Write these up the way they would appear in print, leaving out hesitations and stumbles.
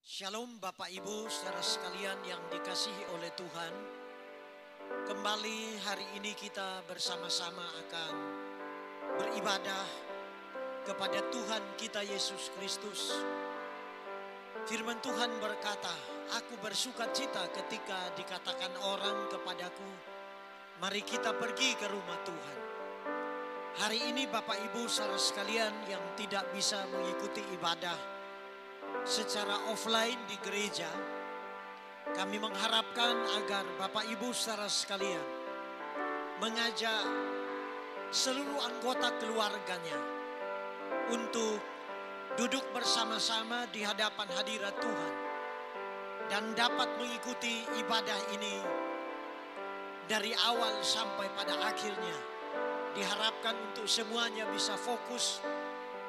Shalom Bapak Ibu saudara sekalian yang dikasihi oleh Tuhan. Kembali hari ini kita bersama-sama akan beribadah kepada Tuhan kita Yesus Kristus. Firman Tuhan berkata, "Aku bersuka cita ketika dikatakan orang kepadaku, mari kita pergi ke rumah Tuhan." Hari ini Bapak Ibu saudara sekalian yang tidak bisa mengikuti ibadah secara offline di gereja, kami mengharapkan agar Bapak Ibu saudara sekalian mengajak seluruh anggota keluarganya untuk duduk bersama-sama di hadapan hadirat Tuhan dan dapat mengikuti ibadah ini dari awal sampai pada akhirnya. Diharapkan untuk semuanya bisa fokus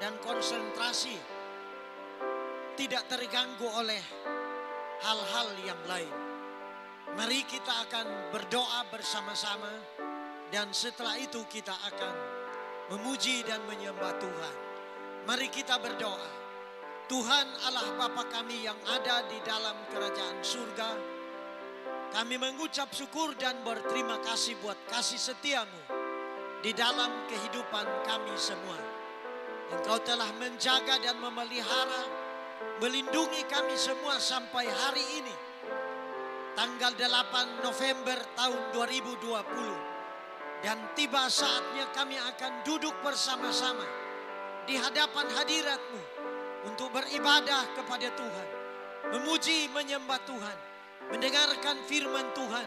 dan konsentrasi, tidak terganggu oleh hal-hal yang lain. Mari kita akan berdoa bersama-sama dan setelah itu kita akan memuji dan menyembah Tuhan. Mari kita berdoa. Tuhan Allah Bapa kami yang ada di dalam kerajaan surga, kami mengucap syukur dan berterima kasih buat kasih setiamu di dalam kehidupan kami semua. Engkau telah menjaga dan memelihara, melindungi kami semua sampai hari ini, tanggal 8 November tahun 2020. Dan tiba saatnya kami akan duduk bersama-sama di hadapan hadirat-Mu untuk beribadah kepada Tuhan, memuji, menyembah Tuhan, mendengarkan firman Tuhan,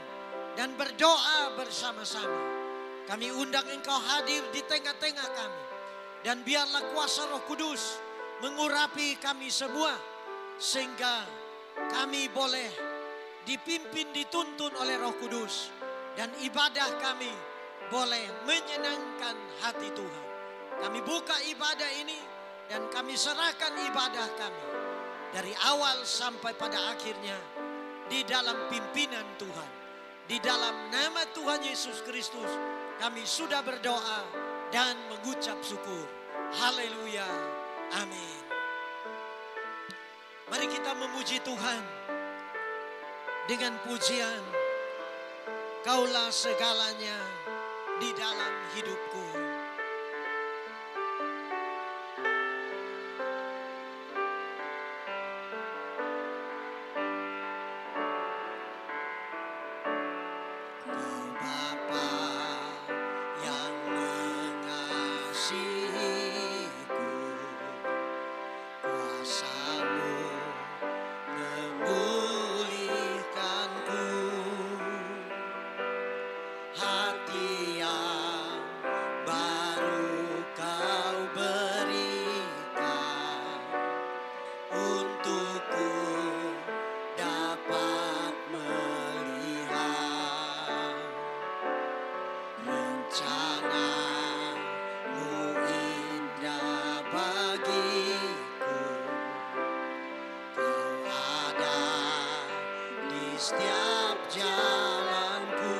dan berdoa bersama-sama. Kami undang Engkau hadir di tengah-tengah kami, dan biarlah kuasa Roh Kudus mengurapi kami semua, sehingga kami boleh dipimpin, dituntun oleh Roh Kudus, dan ibadah kami boleh menyenangkan hati Tuhan. Kami buka ibadah ini dan kami serahkan ibadah kami dari awal sampai pada akhirnya di dalam pimpinan Tuhan. Di dalam nama Tuhan Yesus Kristus kami sudah berdoa dan mengucap syukur. Haleluya. Amin. Mari kita memuji Tuhan dengan pujian, Kaulah segalanya di dalam hidupku. Kau Bapa yang mengasihiku, kuasa-Mu memulihkanku, hati yang baru Kau berikan untukku dapat melihat rencana-Mu indah bagiku. Kau ada di setiap jalanku,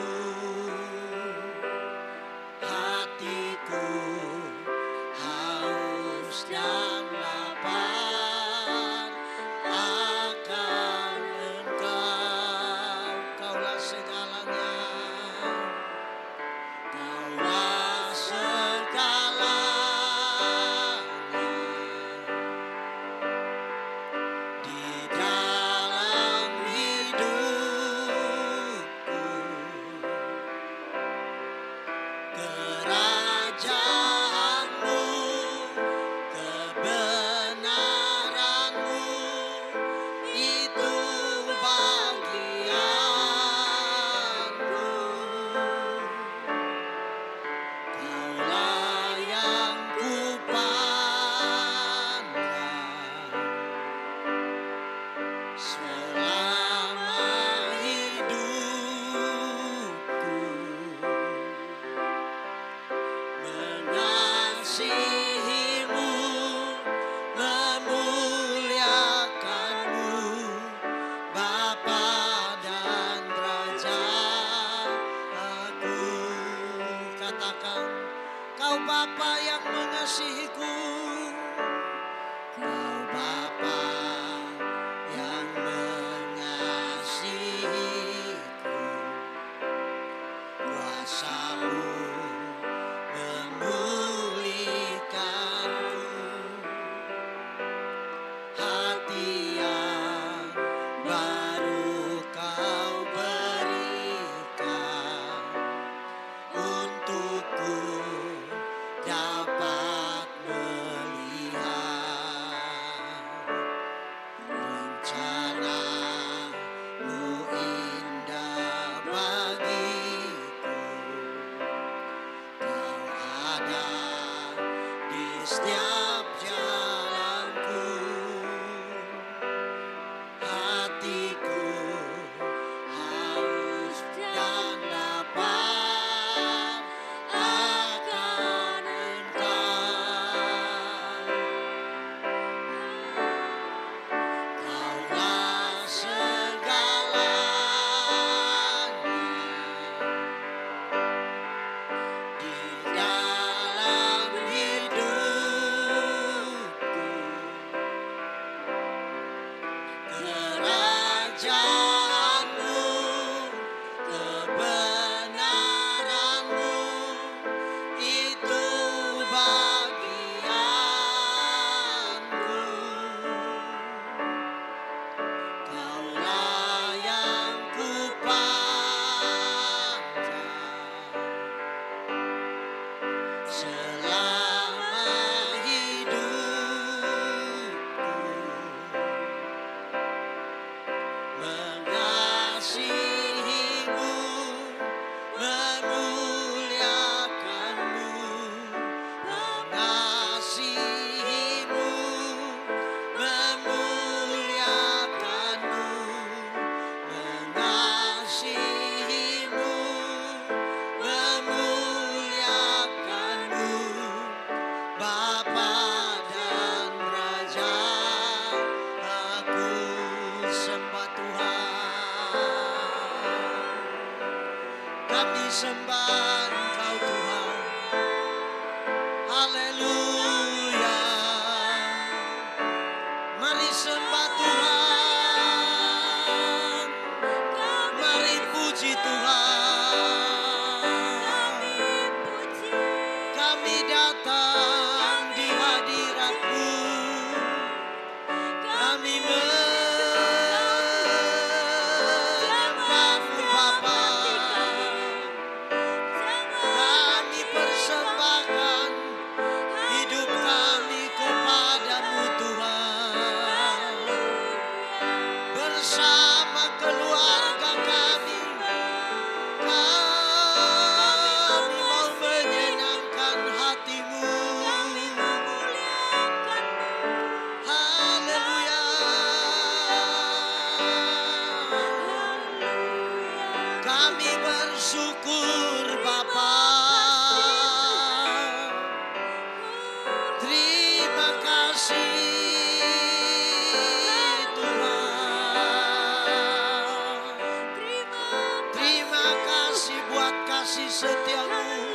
hatiku haus dan lapar akan Engkau. Kaulah segalanya, Kaulah segalanya di dalam hidupku. bersama keluarga kami. Kami mau menyenangkan hati-Mu. Haleluya. Kami bersyukur Bapa. Terima kasih Tuhan. Terima kasih buat kasih setia-Mu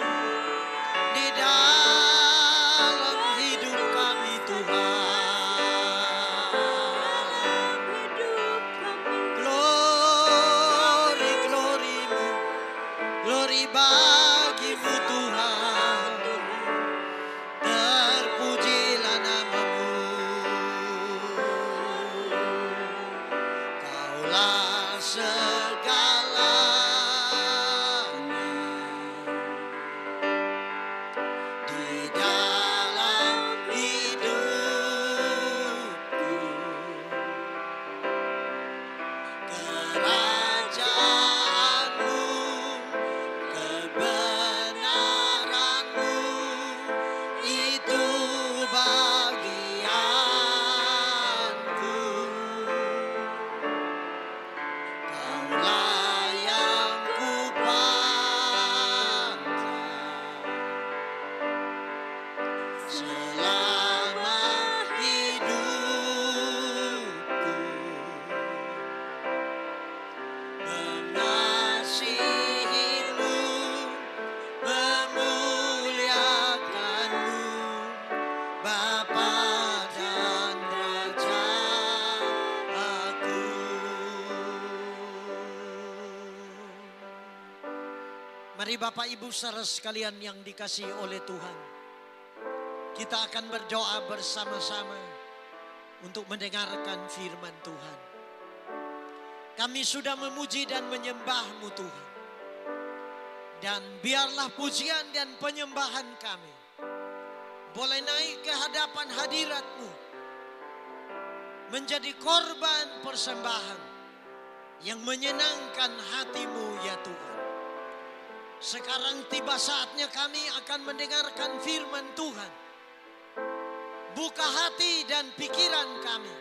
di dalam hidup kami Tuhan. Glory, glory-Mu, glory bagi-Mu Tuhan. Terpujilah nama-Mu. Kaulah segalanya di dalam hidupku. Kerajaan-Mu, kebenaran-Mu, itu bagianku. Kaulah yang kupandang selama hidupku. Mengasihi-Mu, memuliakan-Mu, Bapa dan Raja aku. Mari Bapak Ibu saudara sekalian yang dikasihi oleh Tuhan, kita akan berdoa bersama-sama untuk mendengarkan firman Tuhan. Kami sudah memuji dan menyembah-Mu Tuhan. Dan biarlah pujian dan penyembahan kami boleh naik ke hadapan hadirat-Mu, menjadi korban persembahan yang menyenangkan hati-Mu ya Tuhan. Sekarang tiba saatnya kami akan mendengarkan firman Tuhan. Buka hati dan pikiran kami.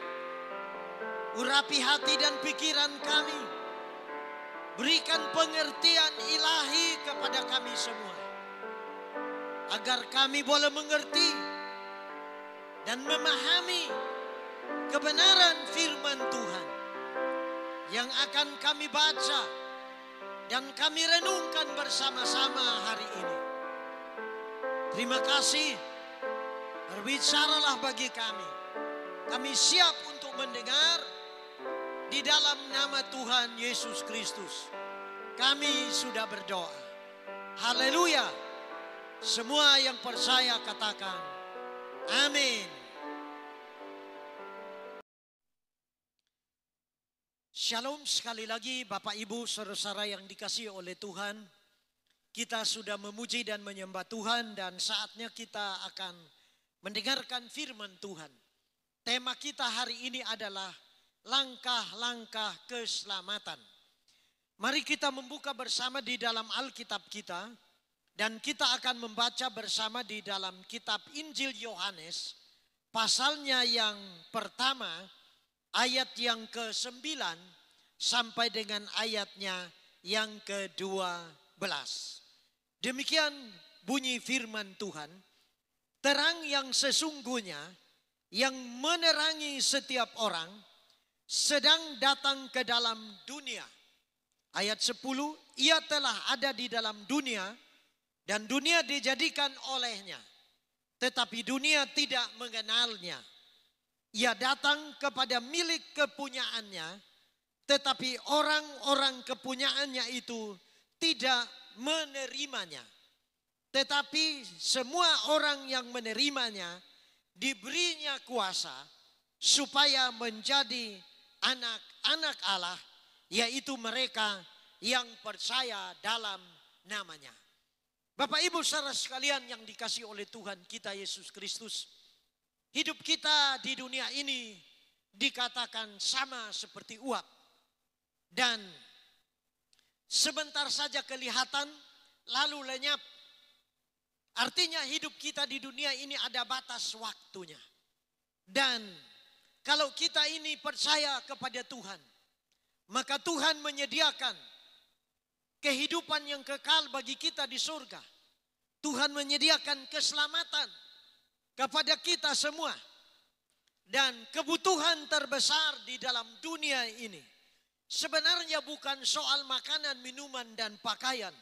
Urapi hati dan pikiran kami. Berikan pengertian ilahi kepada kami semua. Agar kami boleh mengerti dan memahami kebenaran firman Tuhan yang akan kami baca dan kami renungkan bersama-sama hari ini. Terima kasih. Berbicaralah bagi kami. Kami siap untuk mendengar di dalam nama Tuhan Yesus Kristus. Kami sudah berdoa. Haleluya. Semua yang percaya katakan amin. Shalom sekali lagi Bapak Ibu saudara-saudara yang dikasihi oleh Tuhan. Kita sudah memuji dan menyembah Tuhan dan saatnya kita akan mendengarkan firman Tuhan. Tema kita hari ini adalah langkah-langkah keselamatan. Mari kita membuka bersama di dalam Alkitab kita dan kita akan membaca bersama di dalam kitab Injil Yohanes pasalnya yang pertama ayat yang ke-9 sampai dengan ayatnya yang ke-12. Demikian bunyi firman Tuhan. Terang yang sesungguhnya yang menerangi setiap orang sedang datang ke dalam dunia. Ayat 10, ia telah ada di dalam dunia dan dunia dijadikan olehnya. Tetapi dunia tidak mengenalnya. Ia datang kepada milik kepunyaannya, tetapi orang-orang kepunyaannya itu tidak menerimanya. Tetapi semua orang yang menerimanya diberinya kuasa supaya menjadi anak-anak Allah, yaitu mereka yang percaya dalam namanya. Bapak Ibu saudara sekalian yang dikasihi oleh Tuhan kita Yesus Kristus, hidup kita di dunia ini dikatakan sama seperti uap. dan sebentar saja kelihatan lalu lenyap. Artinya hidup kita di dunia ini ada batas waktunya. Dan kalau kita ini percaya kepada Tuhan, maka Tuhan menyediakan kehidupan yang kekal bagi kita di surga. Tuhan menyediakan keselamatan kepada kita semua. Dan kebutuhan terbesar di dalam dunia ini sebenarnya bukan soal makanan, minuman, dan pakaian.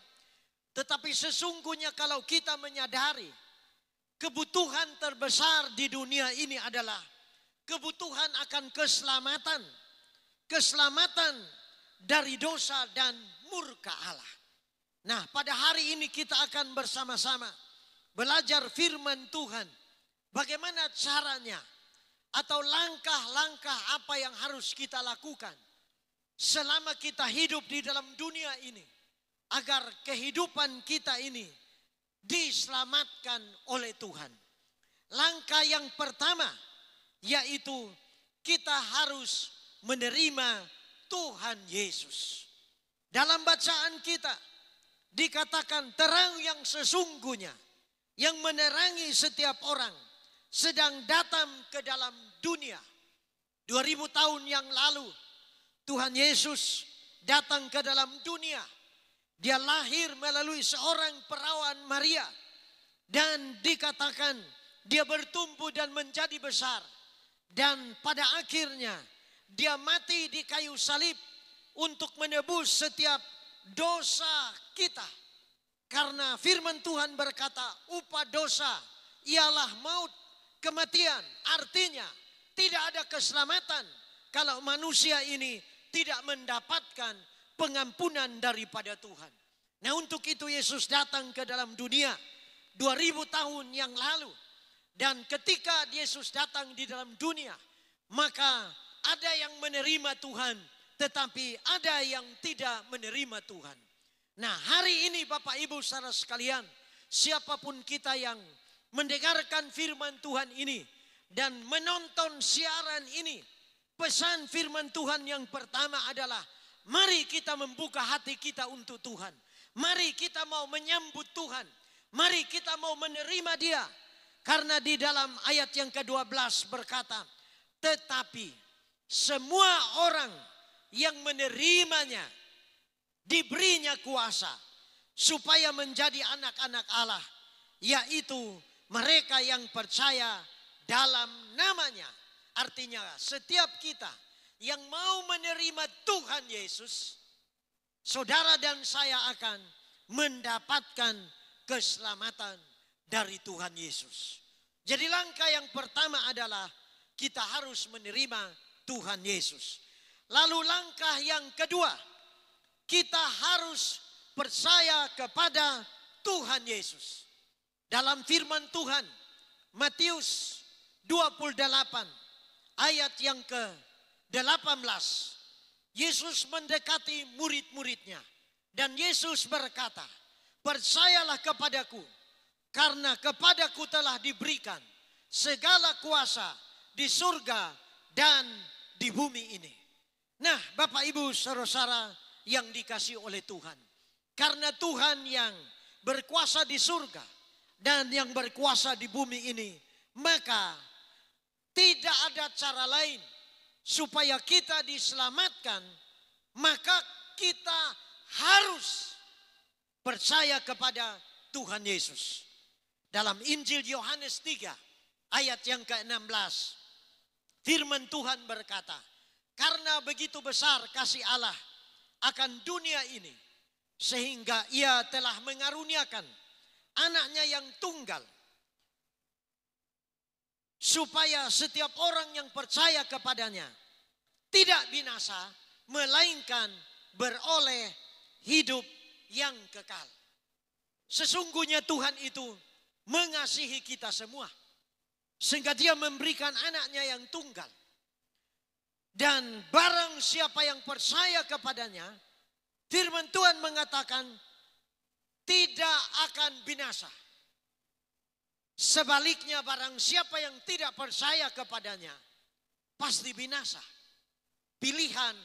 Tetapi sesungguhnya kalau kita menyadari kebutuhan terbesar di dunia ini adalah kebutuhan akan keselamatan. Keselamatan dari dosa dan murka Allah. Nah, pada hari ini kita akan bersama-sama belajar firman Tuhan. Bagaimana caranya atau langkah-langkah apa yang harus kita lakukan selama kita hidup di dalam dunia ini, agar kehidupan kita ini diselamatkan oleh Tuhan. Langkah yang pertama yaitu kita harus menerima Tuhan Yesus. Dalam bacaan kita dikatakan terang yang sesungguhnya yang menerangi setiap orang sedang datang ke dalam dunia. 2000 tahun yang lalu Tuhan Yesus datang ke dalam dunia. Dia lahir melalui seorang perawan Maria. Dan dikatakan dia bertumbuh dan menjadi besar. Dan pada akhirnya dia mati di kayu salib untuk menebus setiap dosa kita. Karena firman Tuhan berkata, upah dosa ialah maut, kematian. Artinya tidak ada keselamatan kalau manusia ini tidak mendapatkan pengampunan daripada Tuhan. Nah, untuk itu Yesus datang ke dalam dunia 2000 tahun yang lalu. Dan ketika Yesus datang di dalam dunia, maka ada yang menerima Tuhan, tetapi ada yang tidak menerima Tuhan. Nah, hari ini Bapak Ibu saudara sekalian, siapapun kita yang mendengarkan firman Tuhan ini dan menonton siaran ini, pesan firman Tuhan yang pertama adalah mari kita membuka hati kita untuk Tuhan. Mari kita mau menyambut Tuhan. Mari kita mau menerima Dia. Karena di dalam ayat yang ke-12 berkata, tetapi semua orang yang menerimanya diberinya kuasa supaya menjadi anak-anak Allah, yaitu mereka yang percaya dalam namanya. Artinya setiap kita yang mau menerima Tuhan Yesus, saudara dan saya akan mendapatkan keselamatan dari Tuhan Yesus. Jadi langkah yang pertama adalah kita harus menerima Tuhan Yesus. Lalu langkah yang kedua, kita harus percaya kepada Tuhan Yesus. Dalam firman Tuhan, Matius 28 ayat yang ke-18, Yesus mendekati murid-muridnya. Dan Yesus berkata, percayalah kepadaku, karena kepadaku telah diberikan segala kuasa di surga dan di bumi ini. Nah, Bapak Ibu saudara-saudara yang dikasihi oleh Tuhan, karena Tuhan yang berkuasa di surga dan yang berkuasa di bumi ini, maka tidak ada cara lain supaya kita diselamatkan, maka kita harus percaya kepada Tuhan Yesus. Dalam Injil Yohanes 3 ayat yang ke-16, firman Tuhan berkata, karena begitu besar kasih Allah akan dunia ini, sehingga Ia telah mengaruniakan anaknya yang tunggal, supaya setiap orang yang percaya kepadanya tidak binasa, melainkan beroleh hidup yang kekal. Sesungguhnya Tuhan itu mengasihi kita semua, sehingga Dia memberikan anaknya yang tunggal. Dan barang siapa yang percaya kepadanya, firman Tuhan mengatakan tidak akan binasa. Sebaliknya barang siapa yang tidak percaya kepadanya pasti binasa. Pilihan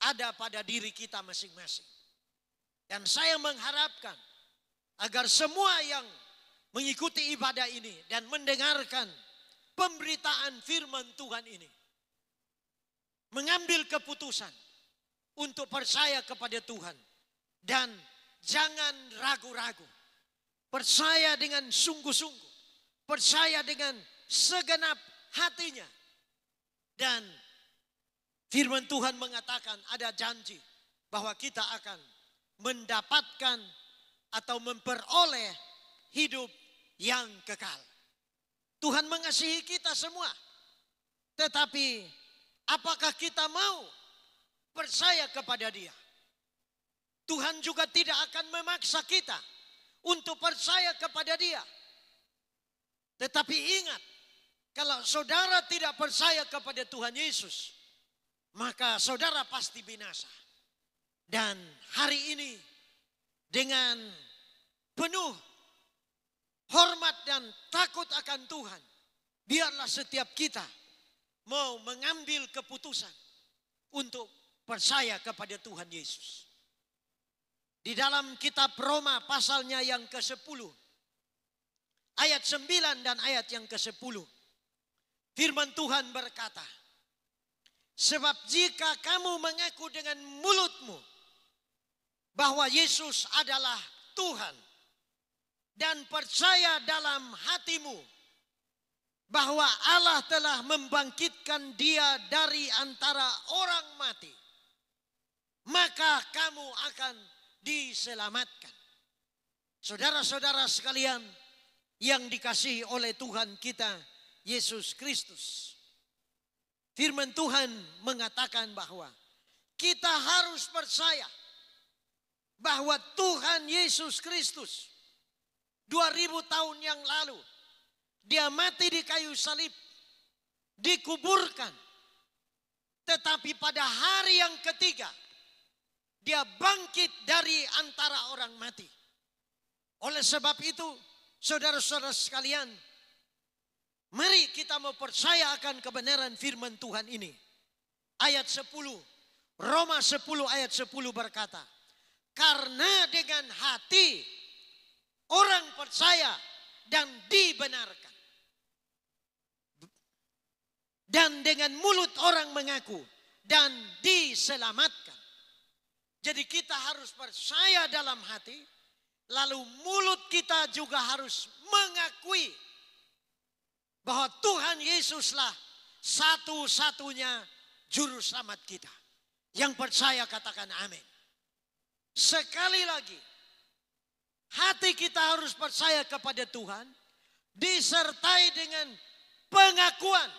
ada pada diri kita masing-masing. Dan saya mengharapkan agar semua yang mengikuti ibadah ini dan mendengarkan pemberitaan firman Tuhan ini mengambil keputusan untuk percaya kepada Tuhan dan jangan ragu-ragu. Percaya dengan sungguh-sungguh, percaya dengan segenap hatinya. Dan firman Tuhan mengatakan ada janji bahwa kita akan mendapatkan atau memperoleh hidup yang kekal. Tuhan mengasihi kita semua. Tetapi apakah kita mau percaya kepada Dia? Tuhan juga tidak akan memaksa kita untuk percaya kepada Dia. Tetapi ingat, kalau saudara tidak percaya kepada Tuhan Yesus, maka saudara pasti binasa. Dan hari ini dengan penuh hormat dan takut akan Tuhan, biarlah setiap kita mau mengambil keputusan untuk percaya kepada Tuhan Yesus. Di dalam kitab Roma pasalnya yang ke-10, ayat 9 dan ayat yang ke-10, firman Tuhan berkata, sebab jika kamu mengaku dengan mulutmu bahwa Yesus adalah Tuhan dan percaya dalam hatimu bahwa Allah telah membangkitkan Dia dari antara orang mati, maka kamu akan diselamatkan. Saudara-saudara sekalian yang dikasihi oleh Tuhan kita Yesus Kristus, firman Tuhan mengatakan bahwa kita harus percaya bahwa Tuhan Yesus Kristus 2000 tahun yang lalu Dia mati di kayu salib, dikuburkan, tetapi pada hari yang ketiga Dia bangkit dari antara orang mati. Oleh sebab itu, saudara-saudara sekalian, mari kita mau percaya akan kebenaran firman Tuhan ini. Ayat 10, Roma 10 ayat 10 berkata, karena dengan hati orang percaya dan dibenarkan, dan dengan mulut orang mengaku dan diselamatkan. Jadi kita harus percaya dalam hati, lalu mulut kita juga harus mengakui bahwa Tuhan Yesuslah satu-satunya juru selamat kita. Yang percaya katakan amin. Sekali lagi, hati kita harus percaya kepada Tuhan, disertai dengan pengakuan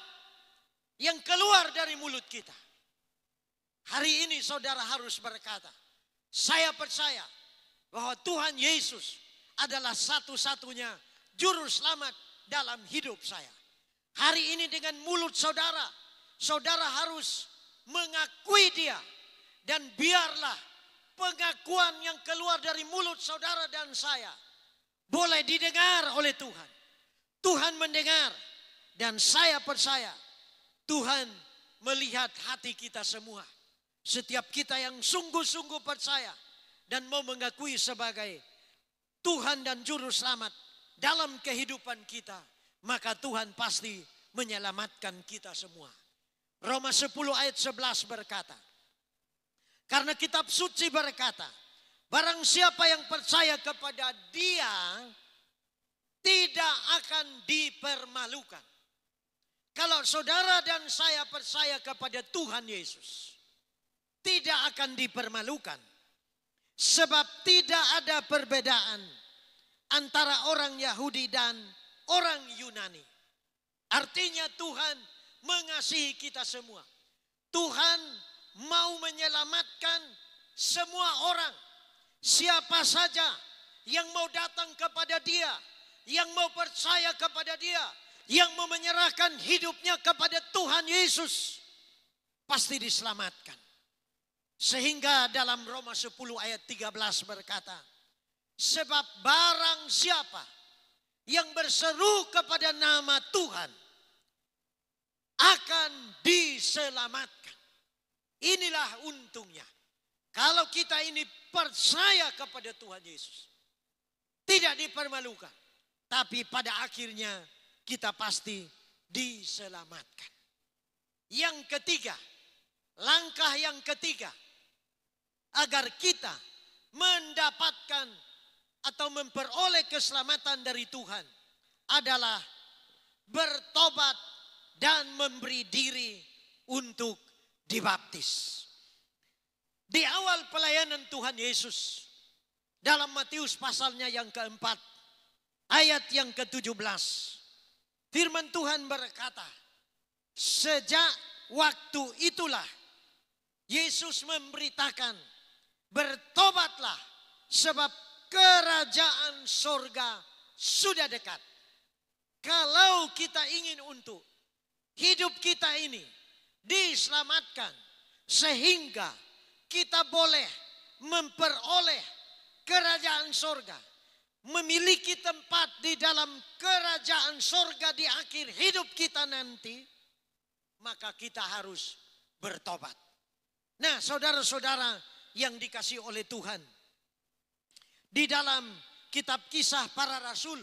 yang keluar dari mulut kita. Hari ini saudara harus berkata, saya percaya bahwa Tuhan Yesus adalah satu-satunya juru selamat dalam hidup saya. Hari ini dengan mulut saudara, saudara harus mengakui Dia. Dan biarlah pengakuan yang keluar dari mulut saudara dan saya boleh didengar oleh Tuhan. Tuhan mendengar dan saya percaya Tuhan melihat hati kita semua. Setiap kita yang sungguh-sungguh percaya dan mau mengakui sebagai Tuhan dan Juru Selamat dalam kehidupan kita, maka Tuhan pasti menyelamatkan kita semua. Roma 10 ayat 11 berkata, karena kitab suci berkata, barang siapa yang percaya kepada Dia tidak akan dipermalukan. Kalau saudara dan saya percaya kepada Tuhan Yesus, tidak akan dipermalukan. Sebab tidak ada perbedaan antara orang Yahudi dan orang Yunani. Artinya Tuhan mengasihi kita semua. Tuhan mau menyelamatkan semua orang. Siapa saja yang mau datang kepada Dia, yang mau percaya kepada Dia, yang mau menyerahkan hidupnya kepada Tuhan Yesus, pasti diselamatkan. Sehingga dalam Roma 10 ayat 13 berkata, sebab barang siapa yang berseru kepada nama Tuhan akan diselamatkan. Inilah untungnya. Kalau kita ini percaya kepada Tuhan Yesus. Tidak dipermalukan. Tapi pada akhirnya kita pasti diselamatkan. Yang ketiga, langkah yang ketiga, agar kita mendapatkan atau memperoleh keselamatan dari Tuhan adalah bertobat dan memberi diri untuk dibaptis. Di awal pelayanan Tuhan Yesus, dalam Matius pasalnya yang keempat, ayat yang ke-17, firman Tuhan berkata, sejak waktu itulah Yesus memberitakan, bertobatlah sebab kerajaan sorga sudah dekat. Kalau kita ingin untuk hidup kita ini diselamatkan sehingga kita boleh memperoleh kerajaan sorga, memiliki tempat di dalam kerajaan sorga di akhir hidup kita nanti, maka kita harus bertobat. Nah, saudara-saudara yang dikasihi oleh Tuhan, di dalam kitab Kisah Para Rasul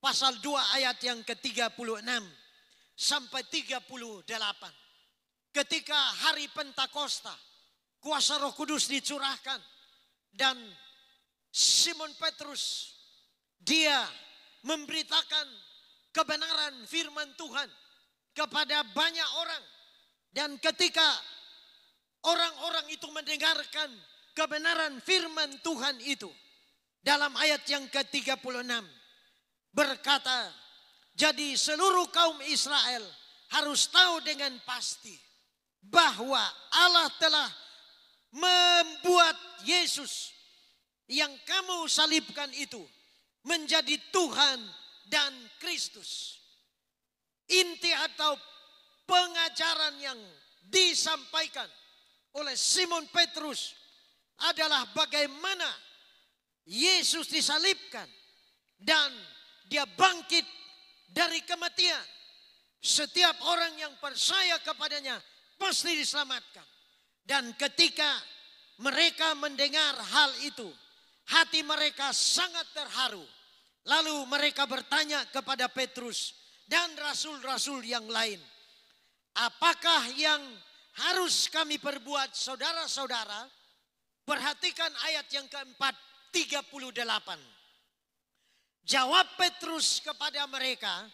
pasal 2 ayat yang ke-36 sampai 38, ketika hari Pentakosta, kuasa Roh Kudus dicurahkan dan Simon Petrus dia memberitakan kebenaran firman Tuhan kepada banyak orang, dan ketika orang-orang itu mendengarkan kebenaran firman Tuhan itu, dalam ayat yang ke-36 berkata, jadi seluruh kaum Israel harus tahu dengan pasti bahwa Allah telah membuat Yesus yang kamu salibkan itu menjadi Tuhan dan Kristus. Inti atau pengajaran yang disampaikan oleh Simon Petrus adalah bagaimana Yesus disalibkan dan dia bangkit dari kematian. Setiap orang yang percaya kepadanya pasti diselamatkan. Dan ketika mereka mendengar hal itu, hati mereka sangat terharu. Lalu mereka bertanya kepada Petrus dan rasul-rasul yang lain, apakah yang harus kami perbuat, saudara-saudara? Perhatikan ayat yang keempat, 38. Jawab Petrus kepada mereka,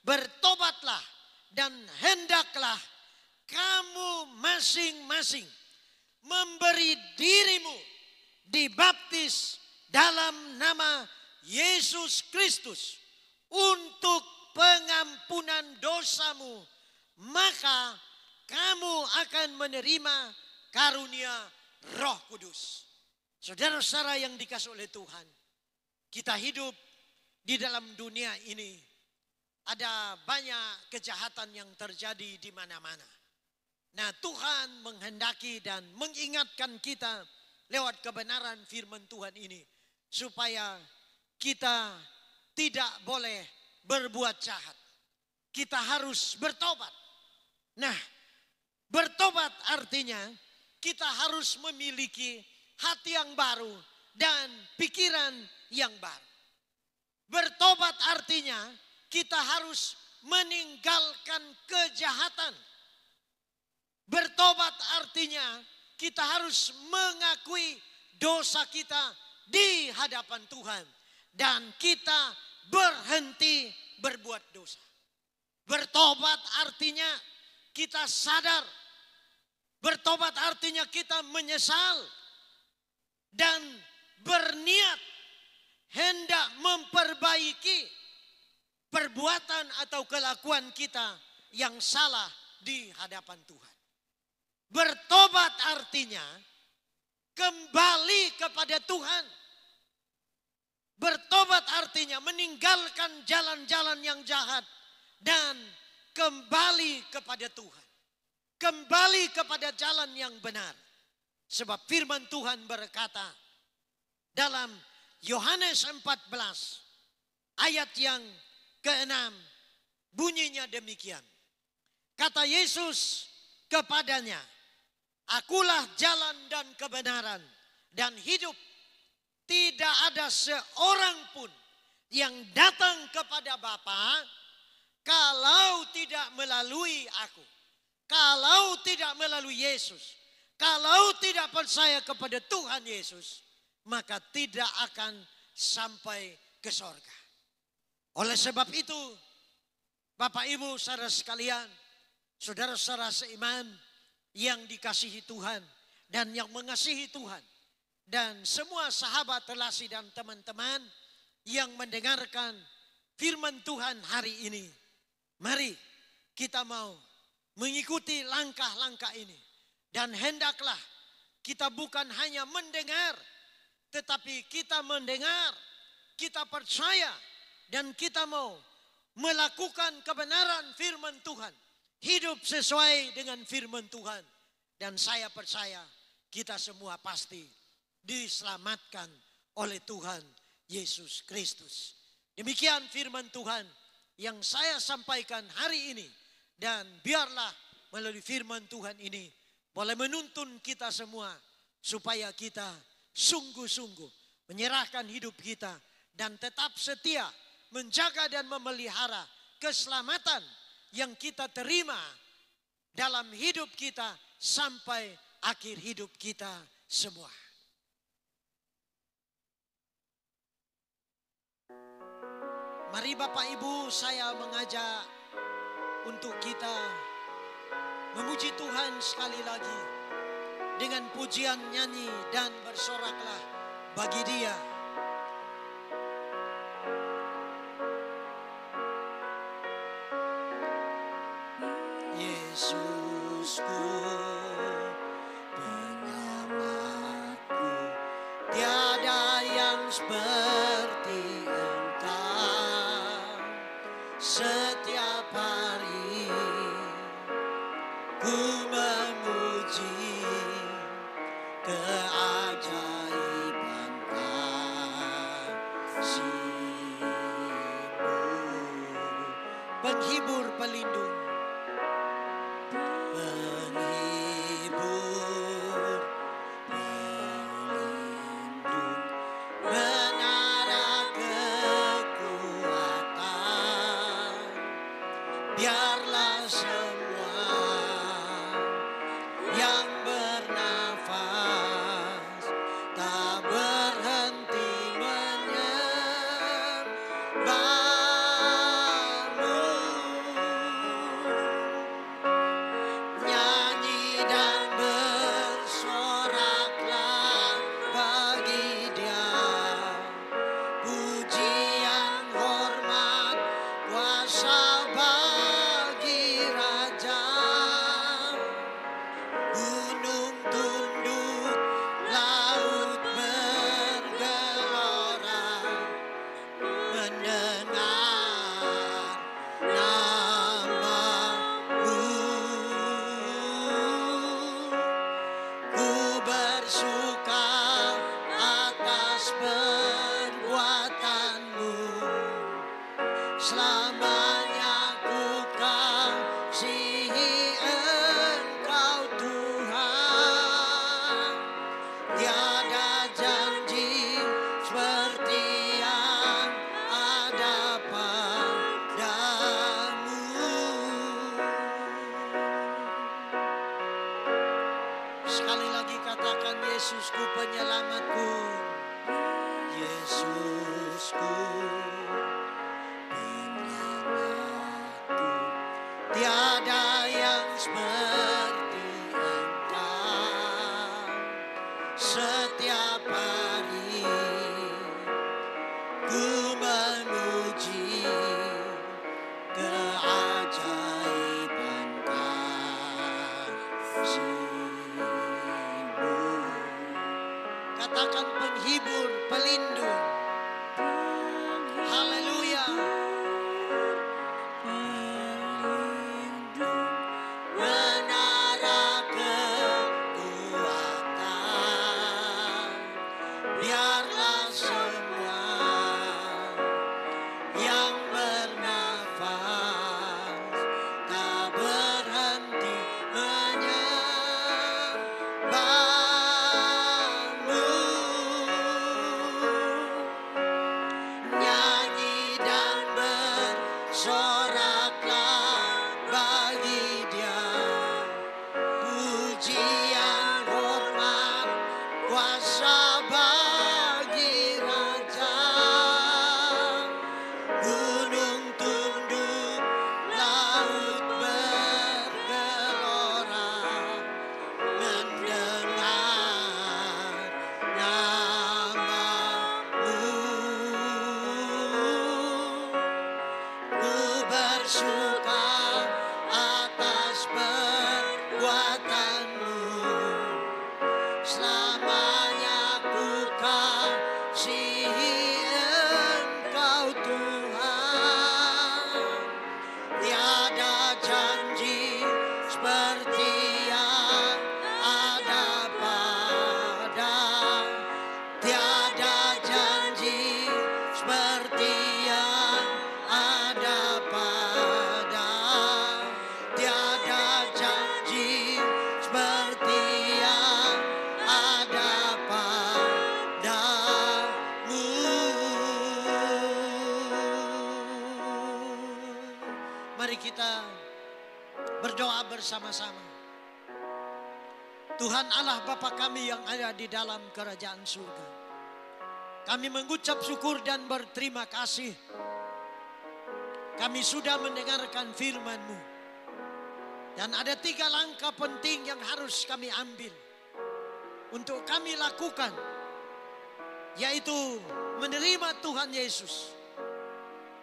bertobatlah dan hendaklah kamu masing-masing memberi dirimu dibaptis dalam nama Yesus Kristus untuk pengampunan dosamu, maka kamu akan menerima karunia Roh Kudus. Saudara-saudara yang dikasihi oleh Tuhan, kita hidup di dalam dunia ini, ada banyak kejahatan yang terjadi di mana-mana. Nah, Tuhan menghendaki dan mengingatkan kita lewat kebenaran firman Tuhan ini, supaya kita tidak boleh berbuat jahat. Kita harus bertobat. Nah, bertobat artinya kita harus memiliki hati yang baru dan pikiran yang baru. Bertobat artinya kita harus meninggalkan kejahatan. Bertobat artinya kita harus mengakui dosa kita di hadapan Tuhan dan kita berhenti berbuat dosa. Bertobat artinya kita sadar. Bertobat artinya kita menyesal dan berniat hendak memperbaiki perbuatan atau kelakuan kita yang salah di hadapan Tuhan. Bertobat artinya kembali kepada Tuhan. Bertobat artinya meninggalkan jalan-jalan yang jahat dan kembali kepada Tuhan. Kembali kepada jalan yang benar. Sebab firman Tuhan berkata dalam Yohanes 14 ayat yang ke-6 bunyinya demikian. Kata Yesus kepadanya, Akulah jalan dan kebenaran dan hidup. Tidak ada seorang pun yang datang kepada Bapa kalau tidak melalui aku. Kalau tidak melalui Yesus. Kalau tidak percaya kepada Tuhan Yesus, maka tidak akan sampai ke sorga. Oleh sebab itu, Bapak Ibu saudara sekalian, saudara-saudara seiman yang dikasihi Tuhan dan yang mengasihi Tuhan, dan semua sahabat relasi dan teman-teman yang mendengarkan firman Tuhan hari ini. Mari kita mau mengikuti langkah-langkah ini. Dan hendaklah kita bukan hanya mendengar, tetapi kita mendengar, kita percaya, dan kita mau melakukan kebenaran firman Tuhan. Hidup sesuai dengan firman Tuhan. Dan saya percaya kita semua pasti diselamatkan oleh Tuhan Yesus Kristus. Demikian firman Tuhan yang saya sampaikan hari ini. Dan biarlah melalui firman Tuhan ini boleh menuntun kita semua supaya kita sungguh-sungguh menyerahkan hidup kita dan tetap setia menjaga dan memelihara keselamatan yang kita terima dalam hidup kita sampai akhir hidup kita semua. Mari Bapak Ibu, saya mengajak untuk kita memuji Tuhan sekali lagi dengan pujian nyanyi dan bersoraklah bagi Dia. Yesusku, penyelamatku, tiada yang seperti Engkau. Setiap hari ku memuji keajaiban kasih-Mu, penghibur pelindung. Biarlah semua yang bernafas tak berhenti menyembah-Mu. Nyanyi dan bersoraklah bagi Dia, pujian, hormat, kuasa selamanya ku kasihi Engkau Tuhan. Tiada janji seperti yang ada padamu. Sekali lagi katakan, Yesusku penyelamatku, Yesusku tiada yang seperti Engkau. Setiap hari ku memuji keajaiban kasih-Mu. Katakan penghibur, pelindung. Haleluya. Biarlah semua yang bernafas tak berhenti menyembah-Mu. Tuhan Allah Bapa kami yang ada di dalam kerajaan surga, kami mengucap syukur dan berterima kasih. Kami sudah mendengarkan firman-Mu. Dan ada 3 langkah penting yang harus kami ambil untuk kami lakukan, yaitu menerima Tuhan Yesus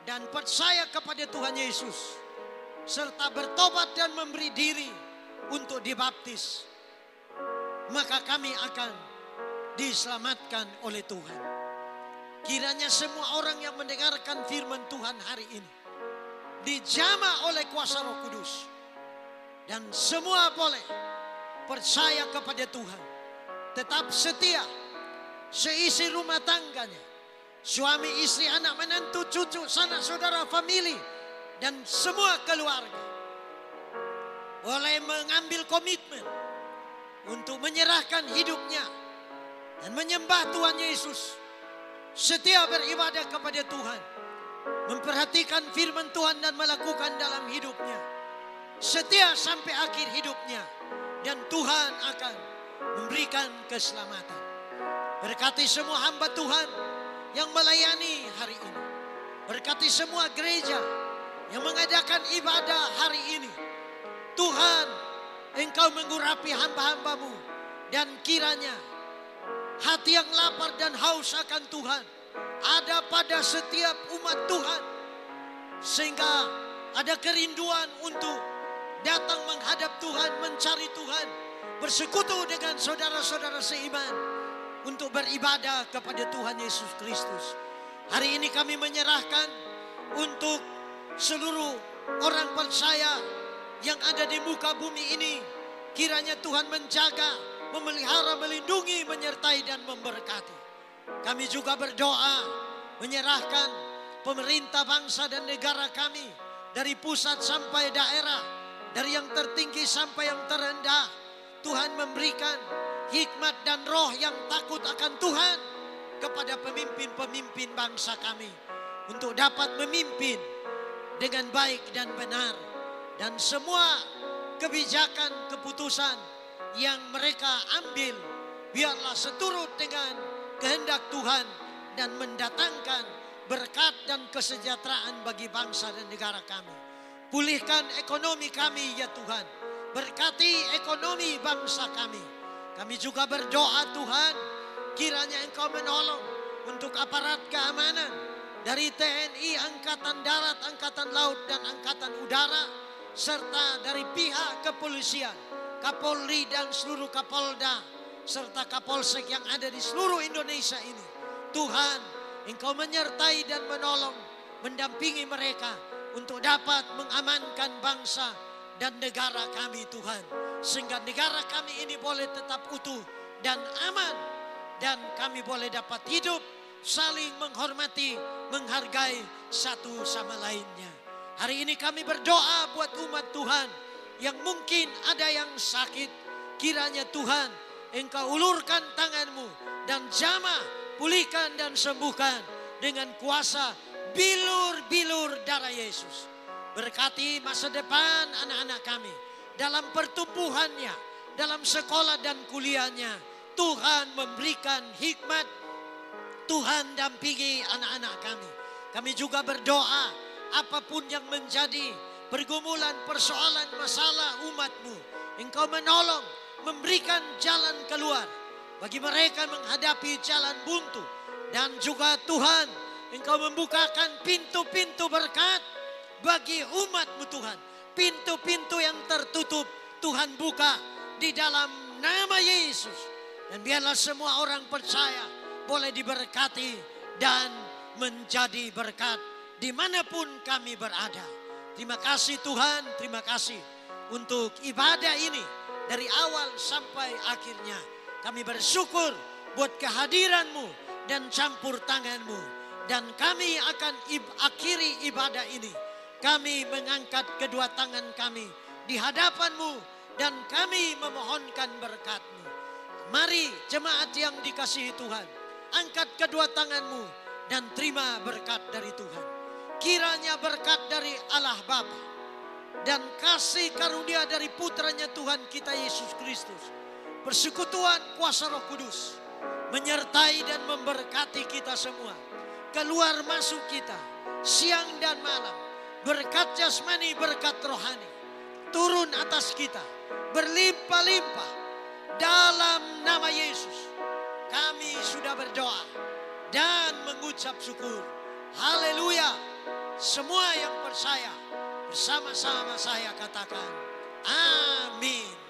dan percaya kepada Tuhan Yesus, serta bertobat dan memberi diri untuk dibaptis. Maka kami akan diselamatkan oleh Tuhan. Kiranya semua orang yang mendengarkan firman Tuhan hari ini dijamah oleh kuasa Roh Kudus, dan semua boleh percaya kepada Tuhan, tetap setia seisi rumah tangganya, suami, istri, anak, menantu, cucu, sanak saudara, famili, dan semua keluarga boleh mengambil komitmen untuk menyerahkan hidupnya dan menyembah Tuhan Yesus, setia beribadah kepada Tuhan, memperhatikan firman Tuhan dan melakukan dalam hidupnya, setia sampai akhir hidupnya, dan Tuhan akan memberikan keselamatan. Berkati semua hamba Tuhan yang melayani hari ini. Berkati semua gereja yang mengadakan ibadah hari ini. Tuhan, Engkau mengurapi hamba-hamba-Mu, dan kiranya hati yang lapar dan haus akan Tuhan ada pada setiap umat Tuhan, sehingga ada kerinduan untuk datang menghadap Tuhan, mencari Tuhan, bersekutu dengan saudara-saudara seiman untuk beribadah kepada Tuhan Yesus Kristus. Hari ini kami menyerahkan untuk seluruh orang percaya yang ada di muka bumi ini. Kiranya Tuhan menjaga, memelihara, melindungi, menyertai dan memberkati. Kami juga berdoa menyerahkan pemerintah bangsa dan negara kami, dari pusat sampai daerah, dari yang tertinggi sampai yang terendah. Tuhan memberikan hikmat dan roh yang takut akan Tuhan kepada pemimpin-pemimpin bangsa kami, untuk dapat memimpin dengan baik dan benar, dan semua kebijakan, keputusan yang mereka ambil biarlah seturut dengan kehendak Tuhan dan mendatangkan berkat dan kesejahteraan bagi bangsa dan negara kami. Pulihkan ekonomi kami ya Tuhan, berkati ekonomi bangsa kami. Kami juga berdoa Tuhan, kiranya Engkau menolong untuk aparat keamanan dari TNI, Angkatan Darat, Angkatan Laut, dan Angkatan Udara, serta dari pihak kepolisian, Kapolri dan seluruh Kapolda, serta Kapolsek yang ada di seluruh Indonesia ini. Tuhan, Engkau menyertai dan menolong, mendampingi mereka untuk dapat mengamankan bangsa dan negara kami Tuhan, sehingga negara kami ini boleh tetap utuh dan aman, dan kami boleh dapat hidup saling menghormati, menghargai satu sama lainnya. Hari ini kami berdoa buat umat Tuhan yang mungkin ada yang sakit. Kiranya Tuhan, Engkau ulurkan tangan-Mu dan jamah, pulihkan dan sembuhkan dengan kuasa bilur-bilur darah Yesus. Berkati masa depan anak-anak kami dalam pertumbuhannya, dalam sekolah dan kuliahnya. Tuhan memberikan hikmat, Tuhan dampingi anak-anak kami. Kami juga berdoa, apapun yang menjadi pergumulan, persoalan, masalah umat-Mu, Engkau menolong, memberikan jalan keluar bagi mereka menghadapi jalan buntu. Dan juga Tuhan, Engkau membukakan pintu-pintu berkat bagi umat-Mu Tuhan. Pintu-pintu yang tertutup Tuhan buka di dalam nama Yesus. Dan biarlah semua orang percaya boleh diberkati dan menjadi berkat dimanapun kami berada. Terima kasih Tuhan, terima kasih untuk ibadah ini dari awal sampai akhirnya. Kami bersyukur buat kehadiran-Mu dan campur tangan-Mu. Dan kami akan akhiri ibadah ini. Kami mengangkat kedua tangan kami di hadapan-Mu dan kami memohonkan berkat-Mu. Mari jemaat yang dikasihi Tuhan, angkat kedua tangan-Mu dan terima berkat dari Tuhan. Kiranya berkat dari Allah Bapa dan kasih karunia dari putranya Tuhan kita Yesus Kristus, persekutuan kuasa Roh Kudus menyertai dan memberkati kita semua. Keluar masuk kita siang dan malam. Berkat jasmani, berkat rohani turun atas kita berlimpah-limpah dalam nama Yesus. Kami sudah berdoa dan mengucap syukur. Haleluya. Semua yang percaya bersama-sama saya katakan amin.